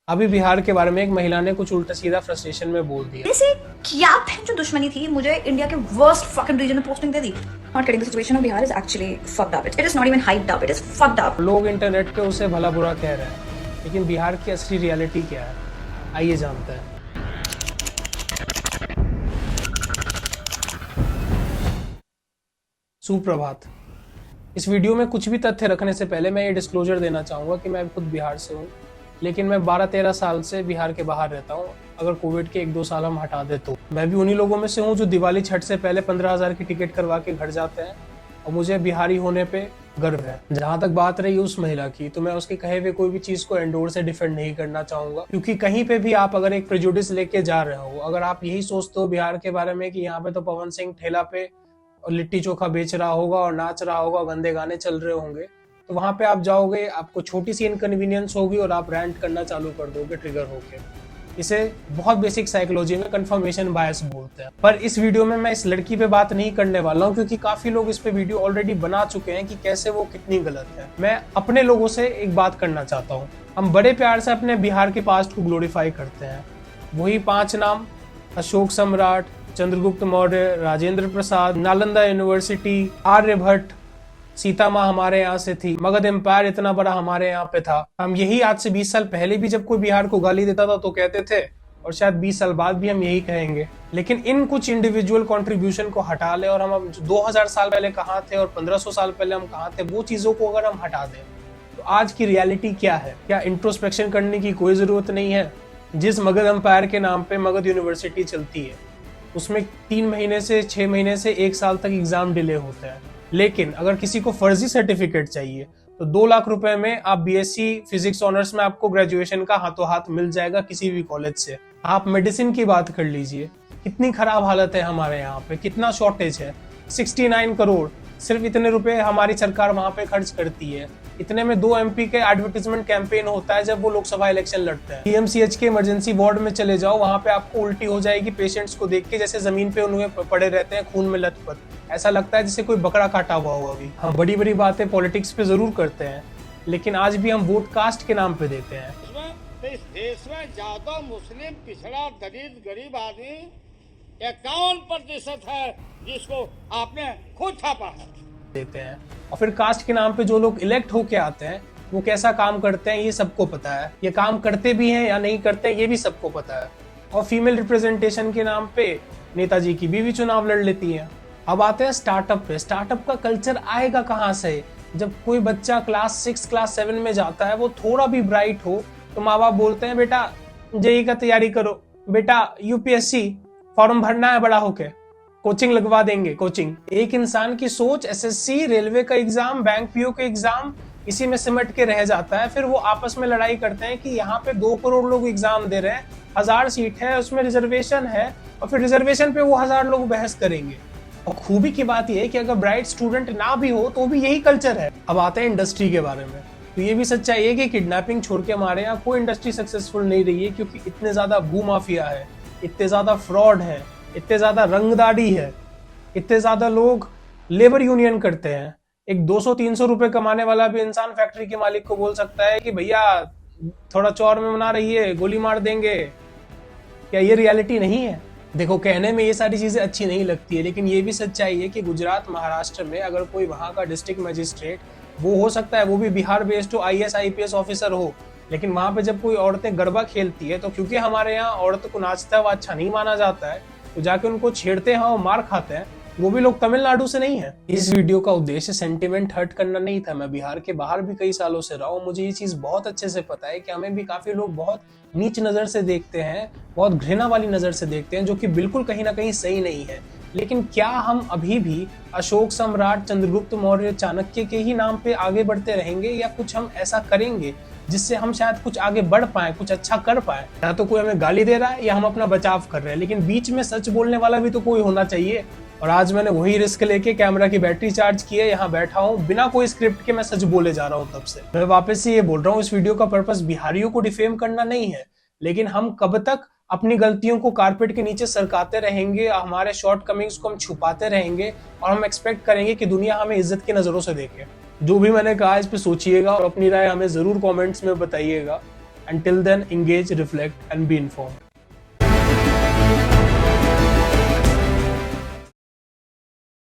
अभी बिहार के बारे में एक महिला ने कुछ उल्टा सीधा फ्रस्ट्रेशन में बोल दिया। जैसे क्या जो दुश्मनी थी, मुझे इंडिया के वर्स्ट फकिंग रीजन में posting they the. Not kidding, the situation of Bihar is actually fucked up. It is not even hyped up. It is fucked up. लोग इंटरनेट पे उसे भला बुरा कह रहे हैं, लेकिन बिहार की असली रियलिटी क्या है, आइए जानते हैं। सुप्रभात। इस वीडियो में कुछ भी तथ्य रखने से पहले मैं ये डिस्क्लोजर देना चाहूँगा कि मैं खुद बिहार से हूँ, लेकिन मैं 12-13 साल से बिहार के बाहर रहता हूँ। अगर कोविड के 1-2 साल हम हटा दे तो मैं भी उन्हीं लोगों में से हूँ जो दिवाली छठ से पहले 15,000 की टिकट करवा के घर जाते हैं, और मुझे बिहारी होने पे गर्व है। जहाँ तक बात रही उस महिला की, तो मैं उसके कहे हुए कोई भी चीज को एंडोर से डिफेंड नहीं करना चाहूंगा, क्योंकि कहीं पे भी आप अगर एक प्रेजुडिस लेके जा रहे हो, अगर आप यही सोचते हो बिहार के बारे में कि यहाँ पे तो पवन सिंह ठेला पे और लिट्टी चोखा बेच रहा होगा और नाच रहा होगा, गंदे गाने चल रहे होंगे, तो वहां पे आप जाओगे, आपको छोटी सी इनकन्वीनियंस होगी और आप रैंट करना चालू कर दोगे ट्रिगर होके। इसे बहुत बेसिक साइकोलॉजी में कंफर्मेशन बायस बोलते हैं। पर इस वीडियो में मैं इस लड़की पे बात नहीं करने वाला हूँ, क्योंकि काफी लोग इस पे वीडियो ऑलरेडी बना चुके हैं कि कैसे वो कितनी गलत है। मैं अपने लोगों से एक बात करना चाहता हूँ। हम बड़े प्यार से अपने बिहार के पास्ट को ग्लोरीफाई करते हैं। वही 5 नाम: अशोक सम्राट, चंद्रगुप्त मौर्य, राजेंद्र प्रसाद, नालंदा यूनिवर्सिटी, आर्यभट्ट, सीता माँ हमारे यहाँ से थी, मगध एम्पायर इतना बड़ा हमारे यहाँ पे था। हम यही आज से 20 साल पहले भी जब कोई बिहार को गाली देता था तो कहते थे, और शायद 20 साल बाद भी हम यही कहेंगे। लेकिन इन कुछ इंडिविजुअल कंट्रीब्यूशन को हटा ले और हम 2000 साल पहले कहाँ थे और 1500 साल पहले हम कहाँ थे, वो चीजों को अगर हम हटा दें तो आज की रियलिटी क्या है? क्या इंट्रोस्पेक्शन करने की कोई जरूरत नहीं है? जिस मगध एम्पायर के नाम पे मगध यूनिवर्सिटी चलती है, उसमें 3 महीने से 6 महीने से 1 साल तक एग्जाम डिले होता है। लेकिन अगर किसी को फर्जी सर्टिफिकेट चाहिए तो 2 लाख रुपए में आप बीएससी फिजिक्स ऑनर्स में आपको ग्रेजुएशन का हाथों हाथ मिल जाएगा किसी भी कॉलेज से। आप मेडिसिन की बात कर लीजिए, कितनी खराब हालत है हमारे यहाँ पे, कितना शॉर्टेज है। 69 करोड़ सिर्फ इतने रुपए हमारी सरकार वहां पे खर्च करती है। इतने में 2 एमपी के एडवर्टाइजमेंट कैंपेन होता है जब वो लोकसभा इलेक्शन लड़ते हैं। पीएमसीएच के इमरजेंसी वार्ड में चले जाओ, वहां पे आपको उल्टी हो जाएगी पेशेंट्स को देख के, जैसे जमीन पे उन्हें पड़े रहते हैं खून में लथपथ। ऐसा लगता है जैसे कोई बकरा काटा हुआ हो। अभी हम बड़ी बड़ी बातें पॉलिटिक्स पे जरूर करते हैं, लेकिन आज भी हम वोट कास्ट के नाम पे देते हैं। इस देश में ज्यादा मुस्लिम पिछड़ा दलित गरीब आदमी 51% है, जिसको आपने खुद छापा है देते हैं। और फिर कास्ट के नाम पे जो लोग इलेक्ट होके आते हैं वो कैसा काम करते हैं ये सबको पता है। ये काम करते भी हैं या नहीं करते हैं ये भी सबको पता है। और फीमेल रिप्रेजेंटेशन के नाम पे नेताजी की बीवी चुनाव लड़ लेती है। अब आते हैं स्टार्टअप पे। स्टार्टअप का कल्चर आएगा कहाँ से? जब कोई बच्चा क्लास 6 क्लास 7 में जाता है, वो थोड़ा भी ब्राइट हो तो माँ बाप बोलते हैं बेटा जेईई का तैयारी करो, बेटा यूपीएससी फॉर्म भरना है, बड़ा होके कोचिंग लगवा देंगे। कोचिंग एक इंसान की सोच एसएससी, रेलवे का एग्जाम, बैंक पीओ का एग्जाम, इसी में सिमट के रह जाता है। फिर वो आपस में लड़ाई करते हैं कि यहाँ पे 2 करोड़ लोग एग्जाम दे रहे हैं, 1000 सीट है, उसमें रिजर्वेशन है, और फिर रिजर्वेशन पे वो 1000 लोग बहस करेंगे। और खूबी की बात यह है कि अगर ब्राइट स्टूडेंट ना भी हो तो भी यही कल्चर है। अब आते हैं इंडस्ट्री के बारे में, तो ये भी सच्चाई है कि किडनैपिंग छोड़ के हमारे यहाँ कोई इंडस्ट्री सक्सेसफुल नहीं रही है, क्योंकि इतने ज्यादा भू माफिया है, इतने ज्यादा फ्रॉड है, इतने ज्यादा रंगदारी है, इतने ज्यादा लोग लेबर यूनियन करते हैं। एक 200-300 रुपए कमाने वाला भी इंसान फैक्ट्री के मालिक को बोल सकता है कि भैया थोड़ा चौर में बना रही है, गोली मार देंगे। क्या ये रियलिटी नहीं है? देखो, कहने में ये सारी चीजें अच्छी नहीं लगती है, लेकिन ये भी सच्चाई है कि गुजरात, महाराष्ट्र में अगर कोई वहां का डिस्ट्रिक्ट मजिस्ट्रेट, वो हो सकता है वो भी बिहार बेस्ड हो, आईएएस आईपीएस ऑफिसर हो, लेकिन वहां पे जब कोई औरतें गरबा खेलती है तो क्योंकि हमारे यहाँ औरत को नाचता है वो अच्छा नहीं माना जाता है, तो जाके उनको छेड़ते हैं और मार खाते हैं। वो भी लोग तमिलनाडु से नहीं है। इस वीडियो का उद्देश्य सेंटिमेंट हर्ट करना नहीं था। मैं बिहार के बाहर भी कई सालों से रहा हूँ, मुझे ये चीज बहुत अच्छे से पता है कि हमें भी काफी लोग बहुत नीच नजर से देखते हैं, बहुत घृणा वाली नजर से देखते हैं, जो कि बिल्कुल कहीं ना कहीं सही नहीं है। लेकिन क्या हम अभी भी अशोक सम्राट, चंद्रगुप्त मौर्य, चाणक्य के ही नाम पे आगे बढ़ते रहेंगे, या कुछ हम ऐसा करेंगे जिससे हम शायद कुछ आगे बढ़ पाए, कुछ अच्छा कर पाए? या तो कोई हमें गाली दे रहा है या हम अपना बचाव कर रहे हैं, लेकिन बीच में सच बोलने वाला भी तो कोई होना चाहिए। और आज मैंने वही रिस्क लेके कैमरा की बैटरी चार्ज की है, यहाँ बैठा हूँ बिना कोई स्क्रिप्ट के, मैं सच बोले जा रहा हूँ। तब से मैं वापस से ये बोल रहा हूँ, इस वीडियो का पर्पस बिहारियों को डिफेम करना नहीं है, लेकिन हम कब तक अपनी गलतियों को कारपेट के नीचे सरकाते रहेंगे, हमारे शॉर्टकमिंग्स को हम छुपाते रहेंगे, और हम एक्सपेक्ट करेंगे कि दुनिया हमें इज्जत की नजरों से देखे? जो भी मैंने कहा इस पे सोचिएगा और अपनी राय हमें जरूर कमेंट्स में बताइएगा। Until then, engage, reflect, and be informed.